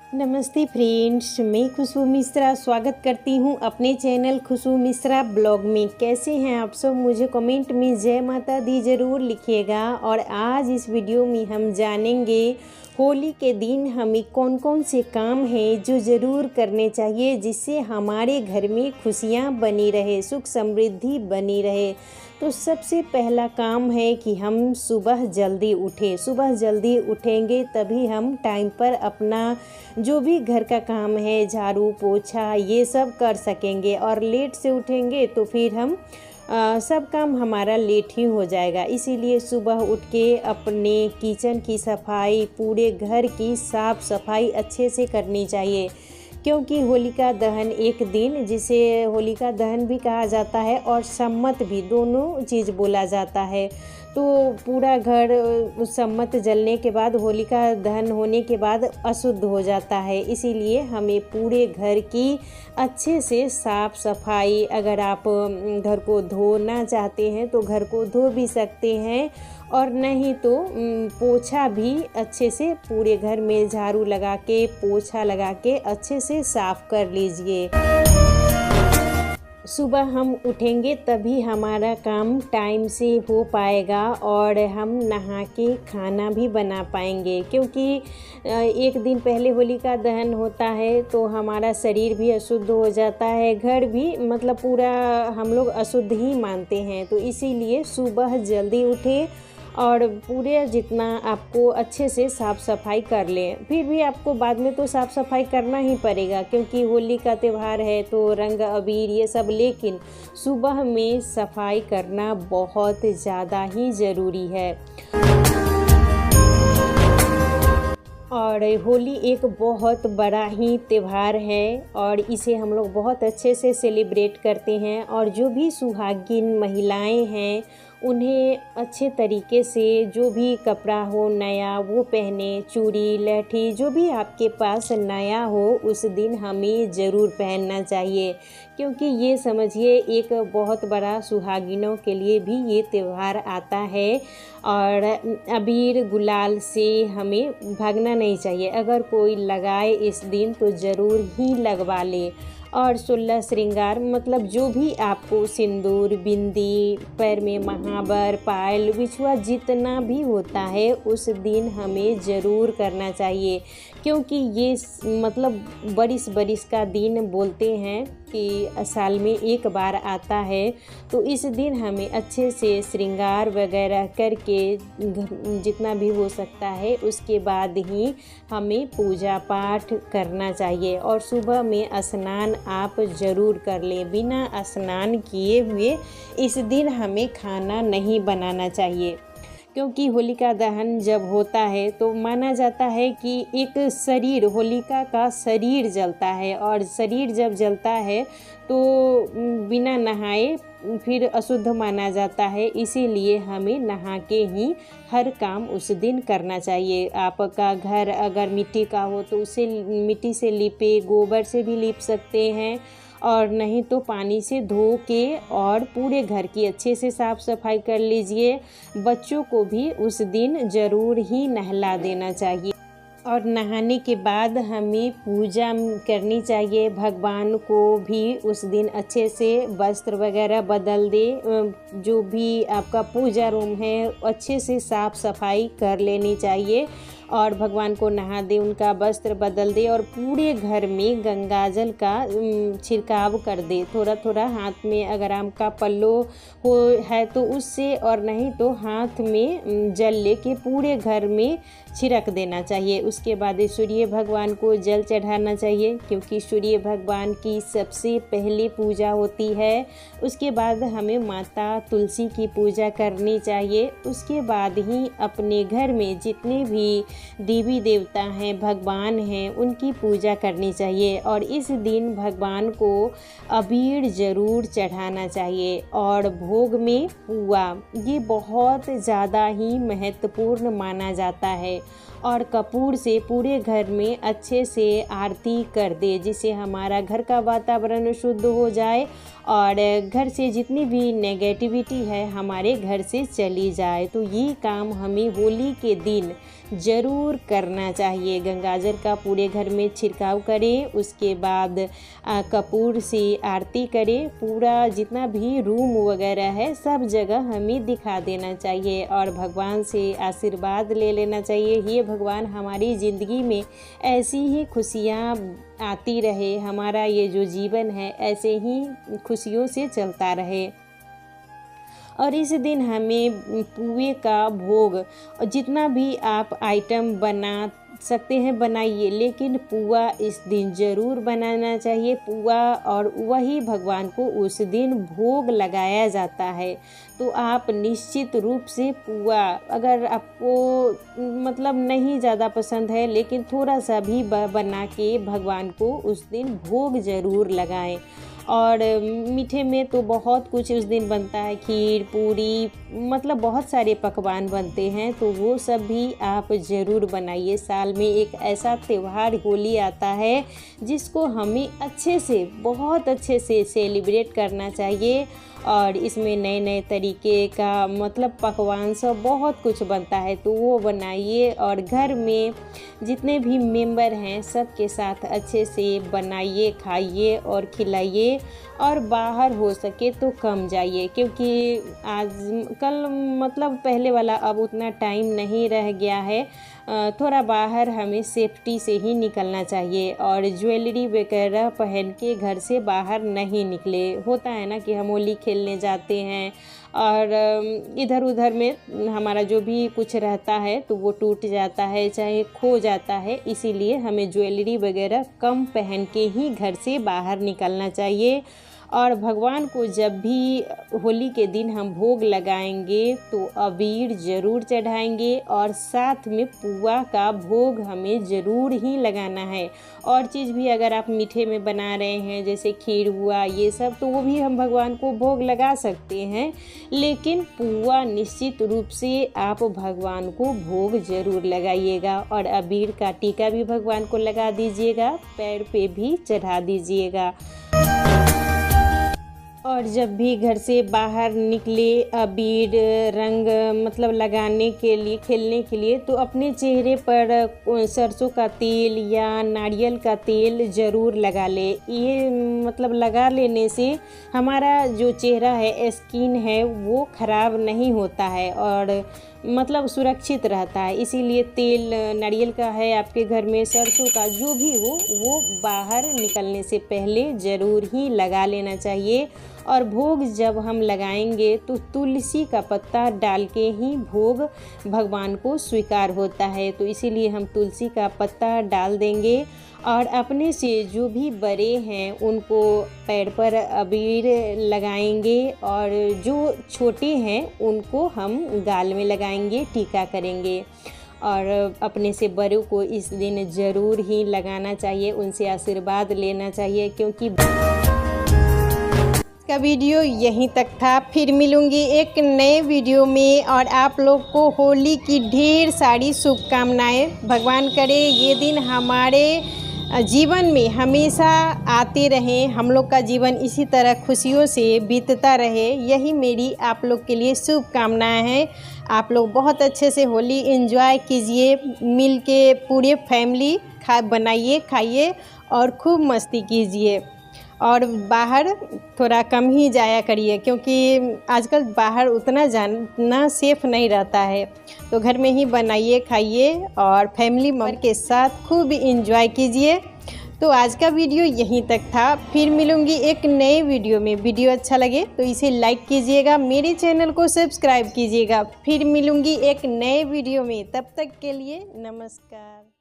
नमस्ते फ्रेंड्स, मैं खुशबू मिश्रा स्वागत करती हूँ अपने चैनल खुशबू मिश्रा ब्लॉग में। कैसे हैं आप सब? मुझे कमेंट में जय माता दी ज़रूर लिखिएगा। और आज इस वीडियो में हम जानेंगे होली के दिन हमें कौन कौन से काम हैं जो ज़रूर करने चाहिए, जिससे हमारे घर में खुशियाँ बनी रहे, सुख समृद्धि बनी रहे। तो सबसे पहला काम है कि हम सुबह जल्दी उठें। सुबह जल्दी उठेंगे तभी हम टाइम पर अपना जो भी घर का काम है, झाड़ू पोछा, ये सब कर सकेंगे। और लेट से उठेंगे तो फिर हम सब काम हमारा लेट ही हो जाएगा। इसीलिए सुबह उठ के अपने किचन की सफाई, पूरे घर की साफ़ सफाई अच्छे से करनी चाहिए, क्योंकि होलिका दहन एक दिन, जिसे होलिका दहन भी कहा जाता है और सम्मत भी, दोनों चीज़ बोला जाता है। तो पूरा घर सम्मत जलने के बाद, होलिका दहन होने के बाद अशुद्ध हो जाता है। इसीलिए हमें पूरे घर की अच्छे से साफ़ सफाई, अगर आप घर को धोना चाहते हैं तो घर को धो भी सकते हैं, और नहीं तो पोछा भी अच्छे से पूरे घर में झाड़ू लगा के, पोछा लगा के अच्छे से साफ़ कर लीजिए। सुबह हम उठेंगे तभी हमारा काम टाइम से हो पाएगा और हम नहा के खाना भी बना पाएंगे, क्योंकि एक दिन पहले होलिका दहन होता है तो हमारा शरीर भी अशुद्ध हो जाता है, घर भी, मतलब पूरा हम लोग अशुद्ध ही मानते हैं। तो इसीलिए सुबह जल्दी उठें और पूरे जितना आपको अच्छे से साफ़ सफाई कर लें। फिर भी आपको बाद में तो साफ़ सफाई करना ही पड़ेगा, क्योंकि होली का त्यौहार है तो रंग अबीर ये सब, लेकिन सुबह में सफाई करना बहुत ज़्यादा ही ज़रूरी है। और होली एक बहुत बड़ा ही त्यौहार है और इसे हम लोग बहुत अच्छे से सेलिब्रेट करते हैं। और जो भी सुहागिन महिलाएं हैं उन्हें अच्छे तरीके से जो भी कपड़ा हो नया वो पहने, चूड़ी लहठी जो भी आपके पास नया हो उस दिन हमें ज़रूर पहनना चाहिए, क्योंकि ये समझिए एक बहुत बड़ा सुहागिनों के लिए भी ये त्यौहार आता है। और अबीर गुलाल से हमें भागना नहीं चाहिए, अगर कोई लगाए इस दिन तो ज़रूर ही लगवा ले। और 16 श्रृंगार, मतलब जो भी आपको सिंदूर, बिंदी, पैर में महावर, पायल, बिछुआ, जितना भी होता है उस दिन हमें ज़रूर करना चाहिए, क्योंकि ये मतलब बरिस का दिन बोलते हैं कि साल में एक बार आता है। तो इस दिन हमें अच्छे से श्रृंगार वगैरह करके जितना भी हो सकता है उसके बाद ही हमें पूजा पाठ करना चाहिए। और सुबह में स्नान आप ज़रूर कर लें। बिना स्नान किए हुए इस दिन हमें खाना नहीं बनाना चाहिए, क्योंकि होलिका दहन जब होता है तो माना जाता है कि एक शरीर, होलिका का शरीर जलता है, और शरीर जब जलता है तो बिना नहाए फिर अशुद्ध माना जाता है। इसीलिए हमें नहा के ही हर काम उस दिन करना चाहिए। आपका घर अगर मिट्टी का हो तो उसे मिट्टी से लीपे, गोबर से भी लीप सकते हैं, और नहीं तो पानी से धो के और पूरे घर की अच्छे से साफ़ सफाई कर लीजिए। बच्चों को भी उस दिन ज़रूर ही नहला देना चाहिए। और नहाने के बाद हमें पूजा करनी चाहिए। भगवान को भी उस दिन अच्छे से वस्त्र वगैरह बदल दे, जो भी आपका पूजा रूम है अच्छे से साफ़ सफाई कर लेनी चाहिए, और भगवान को नहा दे, उनका वस्त्र बदल दे, और पूरे घर में गंगाजल का छिड़काव कर दे। थोड़ा थोड़ा हाथ में, अगर आम का पल्लो हो है तो उससे, और नहीं तो हाथ में जल लेके पूरे घर में छिड़क देना चाहिए। उसके बाद सूर्य भगवान को जल चढ़ाना चाहिए, क्योंकि सूर्य भगवान की सबसे पहले पूजा होती है। उसके बाद हमें माता तुलसी की पूजा करनी चाहिए। उसके बाद ही अपने घर में जितने भी देवी देवता हैं, भगवान हैं, उनकी पूजा करनी चाहिए। और इस दिन भगवान को अबीर ज़रूर चढ़ाना चाहिए। और भोग में पुआ, ये बहुत ज़्यादा ही महत्वपूर्ण माना जाता है। और कपूर से पूरे घर में अच्छे से आरती कर दे, जिससे हमारा घर का वातावरण शुद्ध हो जाए और घर से जितनी भी नेगेटिविटी है हमारे घर से चली जाए। तो ये काम हमें होली के दिन ज़रूर करना चाहिए। गंगाजल का पूरे घर में छिड़काव करें, उसके बाद कपूर से आरती करें। पूरा जितना भी रूम वगैरह है सब जगह हमें दिखा देना चाहिए और भगवान से आशीर्वाद ले लेना चाहिए। हे भगवान, हमारी ज़िंदगी में ऐसी ही खुशियाँ आती रहे, हमारा ये जो जीवन है ऐसे ही खुशियों से चलता रहे। और इस दिन हमें पुए का भोग जितना भी आप आइटम बना सकते हैं बनाइए, लेकिन पुआ इस दिन ज़रूर बनाना चाहिए। पुआ और वही भगवान को उस दिन भोग लगाया जाता है। तो आप निश्चित रूप से पुआ, अगर आपको मतलब नहीं ज़्यादा पसंद है, लेकिन थोड़ा सा भी बना के भगवान को उस दिन भोग ज़रूर लगाएं। और मीठे में तो बहुत कुछ उस दिन बनता है, खीर पूरी, मतलब बहुत सारे पकवान बनते हैं, तो वो सब भी आप ज़रूर बनाइए। साल में एक ऐसा त्यौहार होली आता है जिसको हमें अच्छे से, बहुत अच्छे से सेलिब्रेट करना चाहिए। और इसमें नए नए तरीके का मतलब पकवान सब बहुत कुछ बनता है, तो वो बनाइए और घर में जितने भी मेंबर हैं सबके साथ अच्छे से बनाइए, खाइए और खिलाइए। और बाहर हो सके तो कम जाइए, क्योंकि आज कल मतलब पहले वाला अब उतना टाइम नहीं रह गया है। थोड़ा बाहर हमें सेफ्टी से ही निकलना चाहिए और ज्वेलरी वगैरह पहन के घर से बाहर नहीं निकले। होता है ना कि हम होली खेलने जाते हैं और इधर उधर में हमारा जो भी कुछ रहता है तो वो टूट जाता है, चाहे खो जाता है। इसीलिए हमें ज्वेलरी वगैरह कम पहन के ही घर से बाहर निकलना चाहिए। और भगवान को जब भी होली के दिन हम भोग लगाएंगे तो अबीर ज़रूर चढ़ाएंगे और साथ में पुआ का भोग हमें ज़रूर ही लगाना है। और चीज़ भी अगर आप मीठे में बना रहे हैं जैसे खीर हुआ ये सब, तो वो भी हम भगवान को भोग लगा सकते हैं, लेकिन पुआ निश्चित रूप से आप भगवान को भोग ज़रूर लगाइएगा। और अबीर का टीका भी भगवान को लगा दीजिएगा, पैर पे भी चढ़ा दीजिएगा। और जब भी घर से बाहर निकले अबीर रंग मतलब लगाने के लिए, खेलने के लिए, तो अपने चेहरे पर सरसों का तेल या नारियल का तेल ज़रूर लगा ले। ये मतलब लगा लेने से हमारा जो चेहरा है, स्किन है, वो ख़राब नहीं होता है और मतलब सुरक्षित रहता है। इसीलिए तेल नारियल का है आपके घर में, सरसों का, जो भी हो वो बाहर निकलने से पहले ज़रूर ही लगा लेना चाहिए। और भोग जब हम लगाएंगे तो तुलसी का पत्ता डाल के ही भोग भगवान को स्वीकार होता है, तो इसीलिए हम तुलसी का पत्ता डाल देंगे। और अपने से जो भी बड़े हैं उनको पैर पर अबीर लगाएंगे और जो छोटे हैं उनको हम गाल में लगाएंगे, टीका करेंगे। और अपने से बड़ों को इस दिन ज़रूर ही लगाना चाहिए, उनसे आशीर्वाद लेना चाहिए। क्योंकि का वीडियो यहीं तक था, फिर मिलूंगी एक नए वीडियो में और आप लोग को होली की ढेर सारी शुभकामनाएं। भगवान करे ये दिन हमारे जीवन में हमेशा आते रहें, हम लोग का जीवन इसी तरह खुशियों से बीतता रहे, यही मेरी आप लोग के लिए शुभकामनाएं हैं। आप लोग बहुत अच्छे से होली एंजॉय कीजिए, मिल के पूरे फैमिली बनाइए, खाइए और खूब मस्ती कीजिए। और बाहर थोड़ा कम ही जाया करिए, क्योंकि आजकल बाहर उतना जाना सेफ़ नहीं रहता है। तो घर में ही बनाइए, खाइए और फैमिली मेंबर के साथ खूब एंजॉय कीजिए। तो आज का वीडियो यहीं तक था, फिर मिलूंगी एक नए वीडियो में। वीडियो अच्छा लगे तो इसे लाइक कीजिएगा, मेरे चैनल को सब्सक्राइब कीजिएगा। फिर मिलूंगी एक नए वीडियो में, तब तक के लिए नमस्कार।